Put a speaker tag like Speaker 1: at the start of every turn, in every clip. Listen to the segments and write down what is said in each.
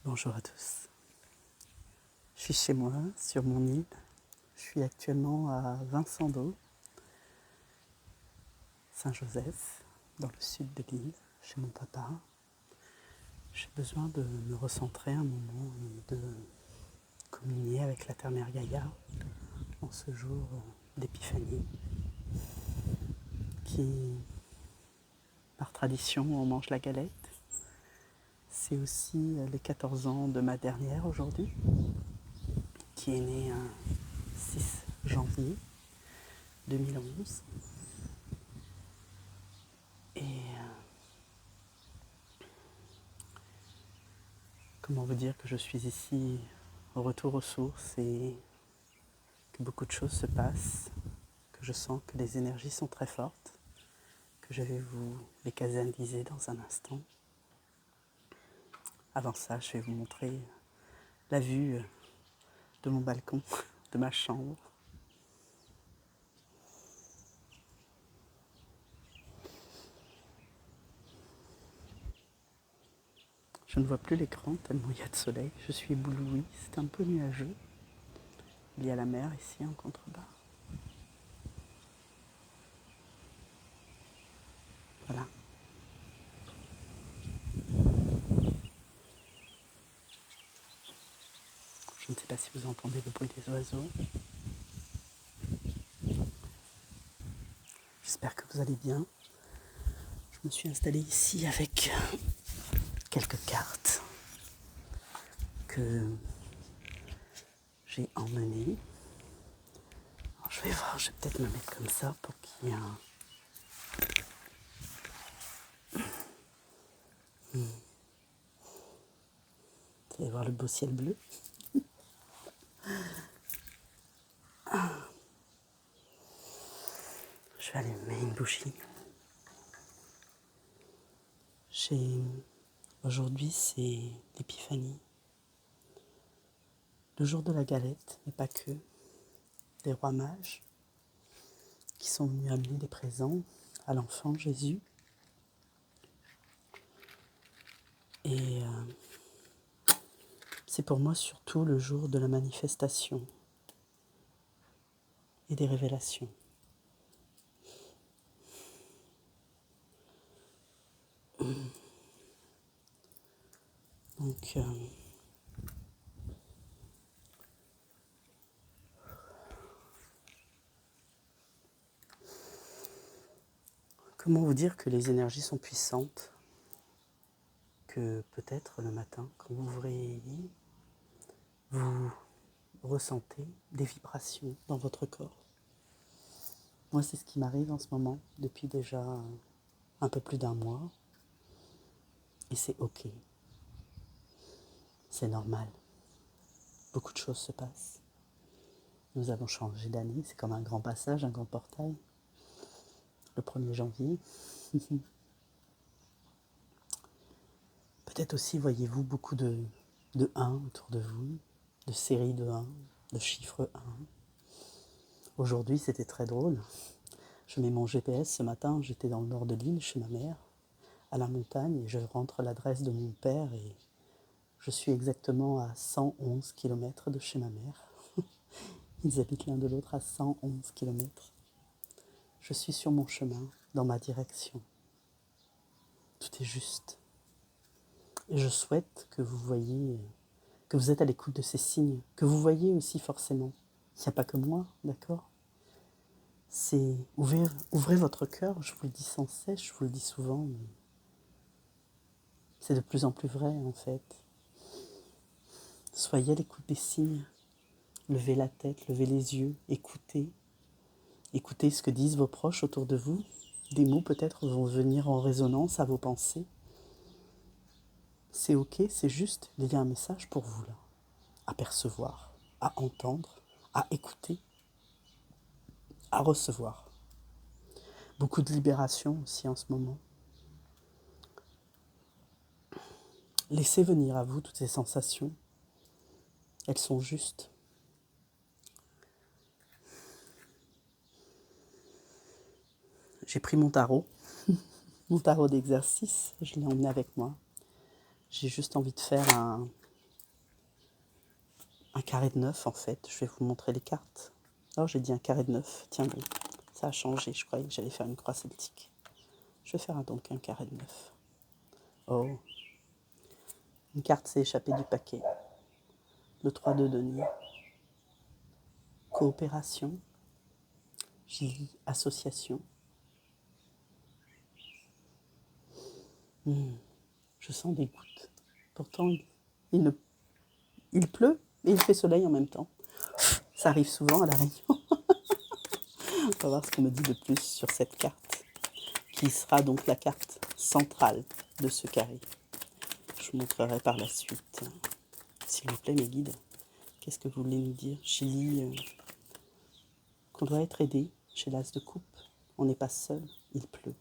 Speaker 1: Bonjour à tous. Je suis chez moi, sur mon île. Je suis actuellement à Vincent d'Eau, Saint-Joseph, dans le sud de l'île, chez mon papa. J'ai besoin de me recentrer un moment et de communier avec la Terre-Mère Gaïa en ce jour d'épiphanie qui, par tradition, on mange la galette. C'est aussi les 14 ans de ma dernière aujourd'hui, qui est née un 6 janvier 2011. Et comment vous dire que je suis ici au retour aux sources et que beaucoup de choses se passent, que je sens que les énergies sont très fortes, que je vais vous les canaliser dans un instant. Avant ça, je vais vous montrer la vue de mon balcon, de ma chambre. Je ne vois plus l'écran tellement il y a de soleil. Je suis éblouie, c'est un peu nuageux. Il y a la mer ici en contrebas. Voilà. Je ne sais pas si vous entendez le bruit des oiseaux. J'espère que vous allez bien. Je me suis installée ici avec quelques cartes que j'ai emmenées. Alors, je vais voir, je vais peut-être me mettre comme ça pour qu'il y ait un... Vous allez voir le beau ciel bleu. Je vais allumer une bougie. Aujourd'hui, c'est l'épiphanie. Le jour de la galette, mais pas que. Les rois mages qui sont venus amener des présents à l'enfant Jésus. Et c'est pour moi surtout le jour de la manifestation et des révélations. Donc, comment vous dire que les énergies sont puissantes, que peut-être le matin, quand vous vous réveillez, vous ressentez des vibrations dans votre corps. Moi, c'est ce qui m'arrive en ce moment depuis déjà un peu plus d'un mois. Et c'est ok. C'est normal. Beaucoup de choses se passent. Nous avons changé d'année. C'est comme un grand passage, un grand portail. Le 1er janvier. Peut-être aussi voyez-vous beaucoup de 1 autour de vous, de séries de 1, de chiffres 1. Aujourd'hui, c'était très drôle. Je mets mon GPS ce matin, j'étais dans le nord de l'île, chez ma mère, à la montagne, et je rentre l'adresse de mon père, et je suis exactement à 111 km de chez ma mère. Ils habitent l'un de l'autre à 111 km. Je suis sur mon chemin, dans ma direction. Tout est juste. Et je souhaite que vous voyez, que vous êtes à l'écoute de ces signes, que vous voyez aussi forcément. Il n'y a pas que moi, d'accord ? C'est ouvrez votre cœur, je vous le dis sans cesse, je vous le dis souvent, mais c'est de plus en plus vrai en fait. Soyez à l'écoute des signes, levez la tête, levez les yeux, écoutez. Écoutez ce que disent vos proches autour de vous. Des mots peut-être vont venir en résonance à vos pensées. C'est ok, c'est juste, il y a un message pour vous là, à percevoir, à entendre, à écouter, à recevoir. Beaucoup de libération aussi en ce moment. Laissez venir à vous toutes ces sensations. Elles sont justes. J'ai pris mon tarot d'exercice, je l'ai emmené avec moi. J'ai juste envie de faire un carré de 9 en fait. Je vais vous montrer les cartes. Oh, j'ai dit un carré de 9. Tiens bon, ça a changé. Je croyais que j'allais faire une croix celtique. Je vais faire donc un carré de 9. Oh, une carte s'est échappée du paquet. Le 3 de denier. Coopération. J'y lis association. Je sens des gouttes. Pourtant, il pleut et il fait soleil en même temps. Ça arrive souvent à La Réunion. On va voir ce qu'on me dit de plus sur cette carte, qui sera donc la carte centrale de ce carré. Je vous montrerai par la suite. S'il vous plaît, mes guides, qu'est-ce que vous voulez nous dire? J'y lis qu'on doit être aidé chez l'As de coupe. On n'est pas seul, il pleut.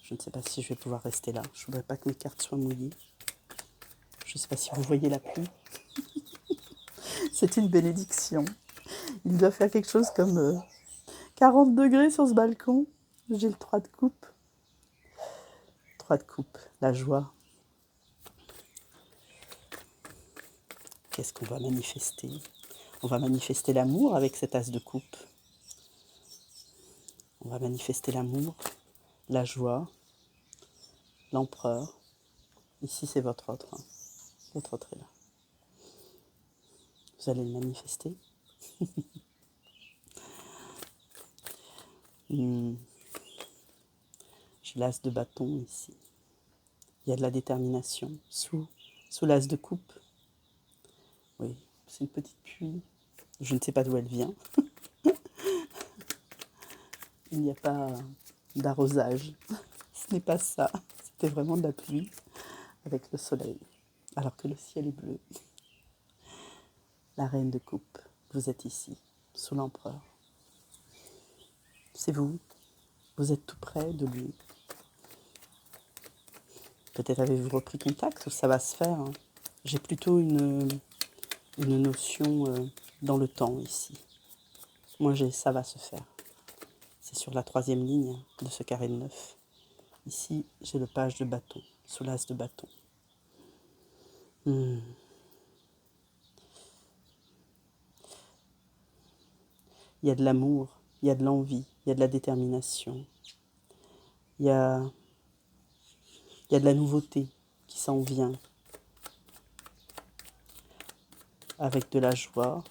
Speaker 1: Je ne sais pas si je vais pouvoir rester là. Je ne voudrais pas que mes cartes soient mouillées. Je ne sais pas si vous voyez la pluie. C'est une bénédiction. Il doit faire quelque chose comme 40 degrés sur ce balcon. J'ai le 3 de coupe. 3 de coupe, la joie. Qu'est-ce qu'on va manifester? On va manifester l'amour avec cet as de coupe. On va manifester l'amour, la joie, l'empereur. Ici, c'est votre autre. Hein. Votre autre est là. Vous allez le manifester. J'ai l'as de bâton ici. Il y a de la détermination sous l'as de coupe. Oui, c'est une petite pluie. Je ne sais pas d'où elle vient. Il n'y a pas d'arrosage. Ce n'est pas ça. C'était vraiment de la pluie avec le soleil. Alors que le ciel est bleu. La reine de coupe, vous êtes ici, sous l'empereur. C'est vous. Vous êtes tout près de lui. Peut-être avez-vous repris contact ou ça va se faire. Hein. J'ai plutôt une notion dans le temps ici. Moi, ça va se faire. C'est sur la 3e ligne de ce carré de 9. Ici, j'ai le page de bâton, sous l'as de bâton. Il y a de l'amour, il y a de l'envie, il y a de la détermination. Il y a de la nouveauté qui s'en vient. Avec de la joie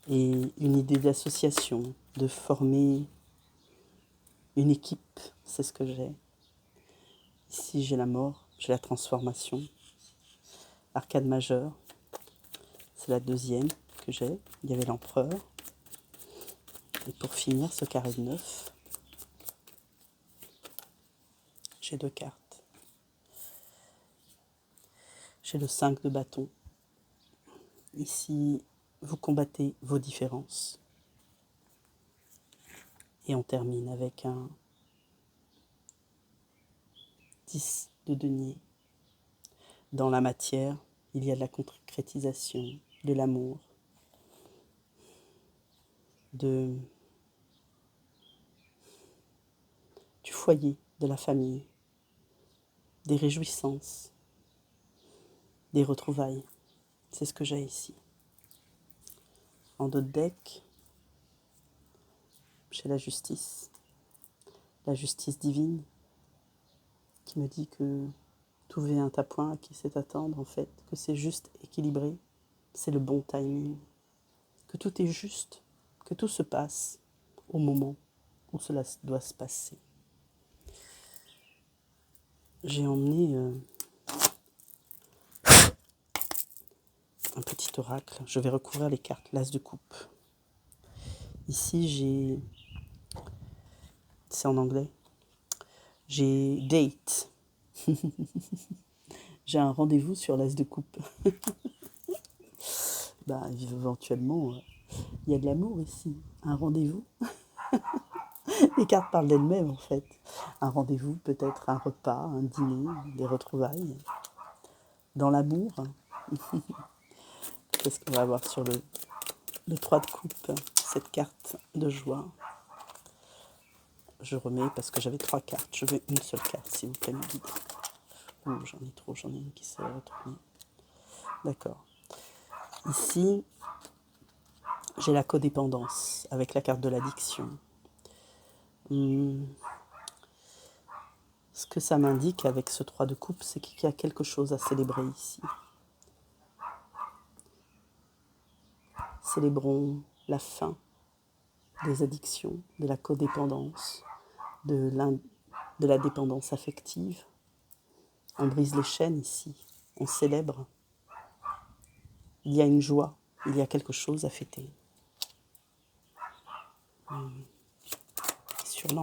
Speaker 1: et une idée d'association, de former une équipe, c'est ce que j'ai. Ici, j'ai la mort, j'ai la transformation. Arcade majeure, c'est la 2e que j'ai. Il y avait l'empereur. Et pour finir, ce carré de 9, j'ai 2 cartes. J'ai le 5 de bâton. Ici, vous combattez vos différences. Et on termine avec un 10 de denier. Dans la matière, il y a de la concrétisation, de l'amour, du foyer, de la famille, des réjouissances, des retrouvailles. C'est ce que j'ai ici. En dos de deck, j'ai la justice divine, qui me dit que tout vient à point, qui sait attendre en fait, que c'est juste équilibré, c'est le bon timing, que tout est juste, que tout se passe au moment où cela doit se passer. J'ai emmené un petit oracle, je vais recouvrir les cartes, l'as de coupe. Ici c'est en anglais, j'ai date. J'ai un rendez-vous sur l'as de coupe. Éventuellement, il y a de l'amour ici. Un rendez-vous. Les cartes parlent d'elles-mêmes en fait. Un rendez-vous, peut-être un repas, un dîner, des retrouvailles. Dans l'amour. Qu'est-ce qu'on va avoir sur le 3 de coupe, cette carte de joie. Je remets parce que j'avais 3 cartes. Je veux une seule carte, s'il vous plaît, me guide. J'en ai trop, j'en ai une qui s'est retournée. D'accord. Ici, j'ai la codépendance avec la carte de l'addiction. Ce que ça m'indique avec ce 3 de coupe, c'est qu'il y a quelque chose à célébrer ici. Célébrons la fin des addictions, de la codépendance, de la dépendance affective. On brise les chaînes ici, on célèbre. Il y a une joie, il y a quelque chose à fêter. Sur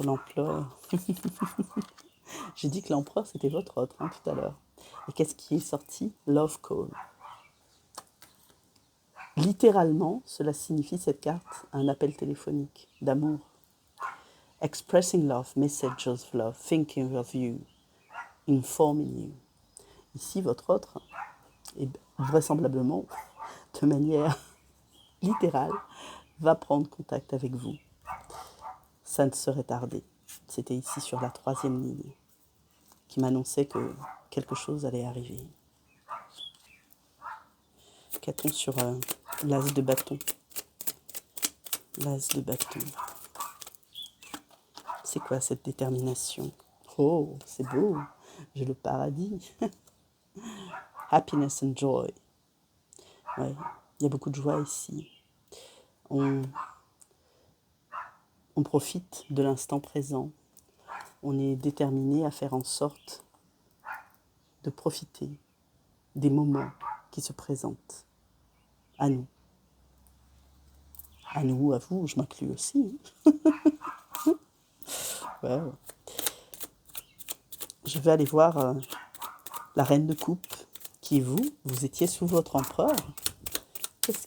Speaker 1: l'empereur, j'ai dit que l'empereur c'était votre autre tout à l'heure. Et qu'est-ce qui est sorti? Love Call. Littéralement, cela signifie cette carte un appel téléphonique d'amour. Expressing love, message of love, thinking of you, informing you. Ici, votre autre, et vraisemblablement, de manière littérale, va prendre contact avec vous. Ça ne serait tardé. C'était ici sur la 3e ligne qui m'annonçait que quelque chose allait arriver. Qu'a-t-on sur l'as de bâton? L'as de bâton. C'est quoi cette détermination? Oh, c'est beau, j'ai le paradis. Happiness and joy. Ouais, il y a beaucoup de joie ici. On profite de l'instant présent. On est déterminé à faire en sorte de profiter des moments qui se présentent à nous. À nous, à vous, je m'inclus aussi. Ouais. Je vais aller voir la reine de coupe, qui est vous. Vous étiez sous votre empereur. Qu'est-ce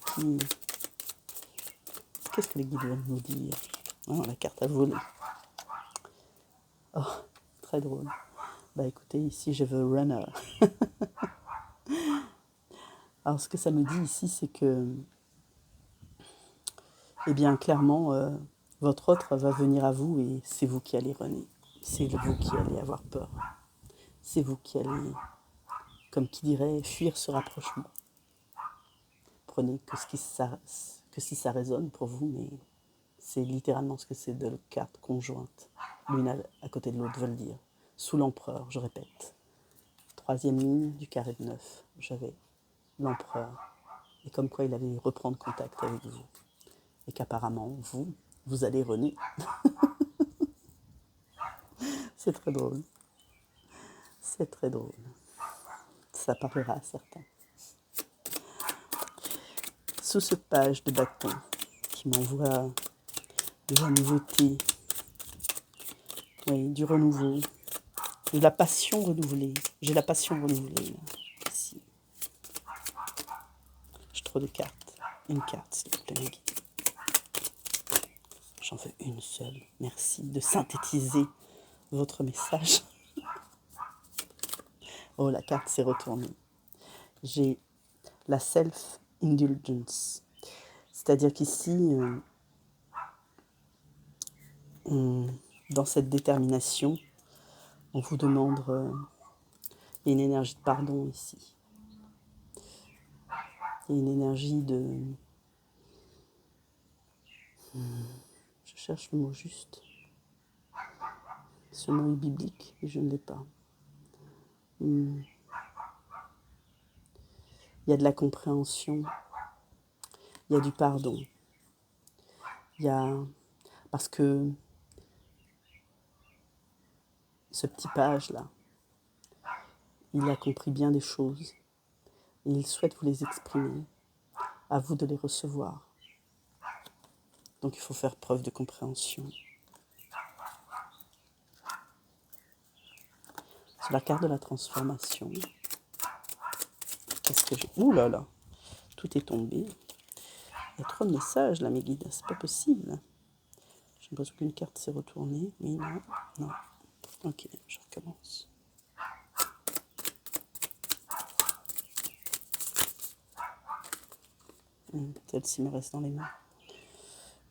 Speaker 1: que les guides veulent nous dire? Oh, la carte à voler. Oh, très drôle. Bah écoutez, ici je veux runner. Alors ce que ça me dit ici, c'est que, eh bien clairement, votre autre va venir à vous et c'est vous qui allez runner. C'est vous qui allez avoir peur. C'est vous qui allez, comme qui dirait, fuir ce rapprochement. Prenez que si ça résonne pour vous, mais c'est littéralement ce que ces deux cartes conjointes, l'une à côté de l'autre, veulent dire. Sous l'empereur, je répète. 3e ligne du carré de 9, j'avais l'empereur. Et comme quoi il allait reprendre contact avec vous. Et qu'apparemment, vous allez renaître. C'est très drôle. C'est très drôle. Ça parlera à certains. Sous ce page de bâton qui m'envoie de la nouveauté, oui, du renouveau, de la passion renouvelée. J'ai la passion renouvelée, là, ici. J'ai trop de cartes. Une carte, s'il vous plaît, mes guides. J'en veux une seule. Merci de synthétiser votre message. Oh, la carte s'est retournée. J'ai la self-indulgence. C'est-à-dire qu'ici, dans cette détermination, on vous demande... il y a une énergie de pardon ici. Il y a une énergie de... Je cherche le mot juste. Ce mot est biblique et je ne l'ai pas. Il y a de la compréhension. Il y a du pardon. Il y a... Parce que ce petit page-là, il a compris bien des choses. Et il souhaite vous les exprimer. À vous de les recevoir. Donc il faut faire preuve de compréhension. Sur la carte de la transformation, qu'est-ce que j'ai... Ouh là là, tout est tombé. Il y a trop de messages là, mes guides, c'est pas possible. J'ai l'impression qu'une carte s'est retournée. Oui, non, non. Ok, je recommence. Celle-ci me reste dans les mains.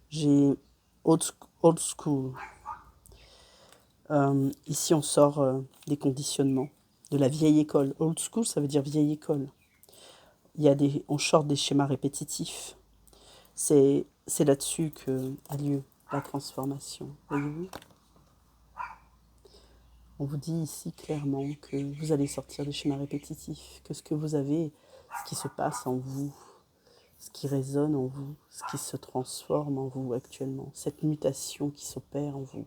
Speaker 1: J'ai old school. Ici, on sort des conditionnements, de la vieille école. Old school, ça veut dire vieille école. On sort des schémas répétitifs. C'est là-dessus qu'a lieu la transformation. Voyez-vous? On vous dit ici clairement que vous allez sortir des schémas répétitifs, que ce que vous avez, ce qui se passe en vous, ce qui résonne en vous, ce qui se transforme en vous actuellement, cette mutation qui s'opère en vous,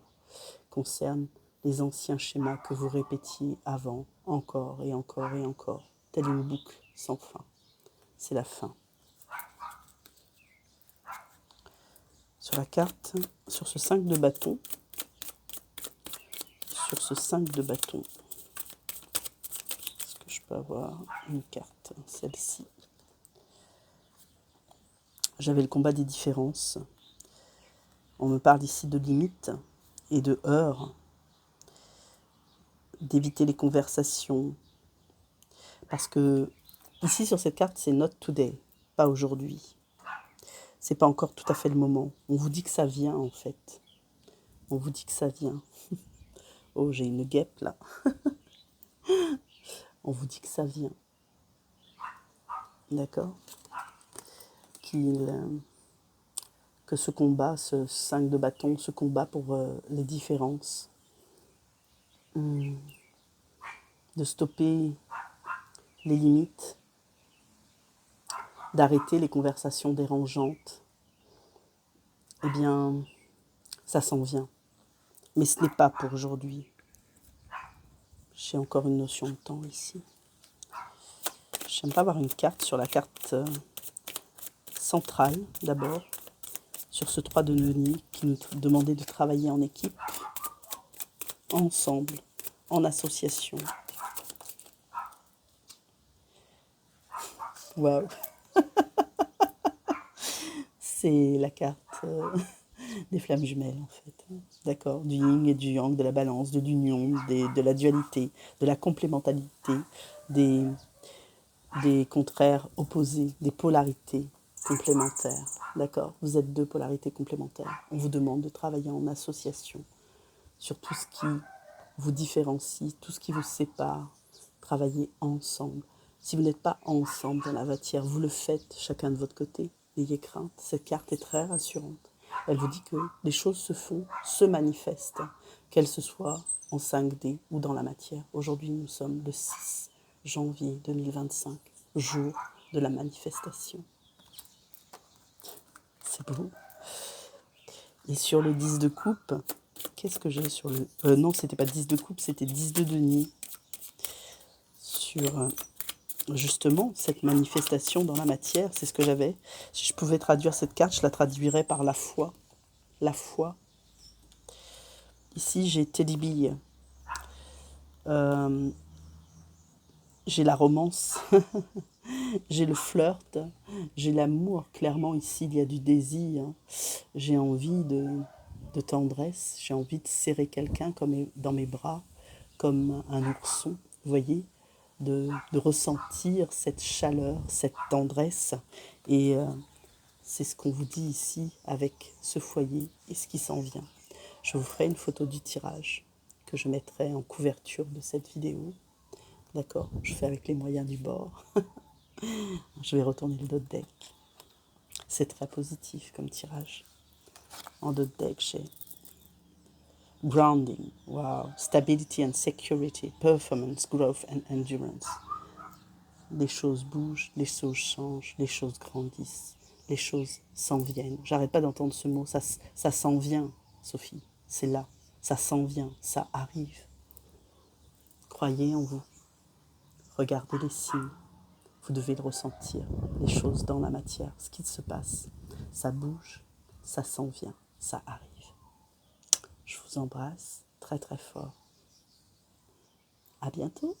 Speaker 1: concerne les anciens schémas que vous répétiez avant, encore et encore et encore, telle une boucle sans fin. C'est la fin. Sur la carte, sur ce 5 de bâton, est-ce que je peux avoir une carte, celle-ci? J'avais le combat des différences. On me parle ici de limites et de heurts, d'éviter les conversations. Parce que ici sur cette carte, c'est not today, pas aujourd'hui. C'est pas encore tout à fait le moment. On vous dit que ça vient en fait. On vous dit que ça vient. Oh, j'ai une guêpe là. On vous dit que ça vient. D'accord? Que ce combat, ce 5 de bâton, ce combat pour les différences, de stopper les limites, d'arrêter les conversations dérangeantes, eh bien, ça s'en vient. Mais ce n'est pas pour aujourd'hui. J'ai encore une notion de temps ici. J'aime pas avoir une carte sur la carte centrale, d'abord, sur ce 3 de denier qui nous demandait de travailler en équipe, ensemble, en association. Waouh! C'est la carte des flammes jumelles, en fait. D'accord? Du yin et du yang, de la balance, de l'union, de la dualité, de la complémentarité, des contraires opposés, des polarités complémentaires. D'accord? Vous êtes deux polarités complémentaires. On vous demande de travailler en association sur tout ce qui vous différencie, tout ce qui vous sépare. Travaillez ensemble. Si vous n'êtes pas ensemble dans la matière, vous le faites chacun de votre côté. N'ayez crainte. Cette carte est très rassurante. Elle vous dit que les choses se font, se manifestent, qu'elles se soient en 5D ou dans la matière. Aujourd'hui, nous sommes le 6 janvier 2025, jour de la manifestation. C'est beau. Et sur le 10 de coupe, qu'est-ce que j'ai sur le... non, c'était pas 10 de coupe, c'était 10 de denier. Sur justement cette manifestation dans la matière, c'est ce que j'avais. Si je pouvais traduire cette carte, je la traduirais par la foi. La foi. Ici, j'ai Teddy Bee. J'ai la romance. J'ai le flirt. J'ai l'amour. Clairement, ici, il y a du désir. J'ai envie de tendresse. J'ai envie de serrer quelqu'un comme dans mes bras, comme un ourson. Vous voyez, de ressentir cette chaleur, cette tendresse. Et c'est ce qu'on vous dit ici avec ce foyer et ce qui s'en vient. Je vous ferai une photo du tirage que je mettrai en couverture de cette vidéo. D'accord? Je fais avec les moyens du bord. Je vais retourner le dos de deck. C'est très positif comme tirage. En dos de deck, j'ai grounding, wow, stability and security, performance, growth and endurance. Les choses bougent, les choses changent, les choses grandissent, les choses s'en viennent. J'arrête pas d'entendre ce mot, ça s'en vient, Sophie, c'est là, ça s'en vient, ça arrive. Croyez en vous, regardez les signes, vous devez le ressentir, les choses dans la matière, ce qui se passe, ça bouge, ça s'en vient, ça arrive. Je vous embrasse très très fort. À bientôt.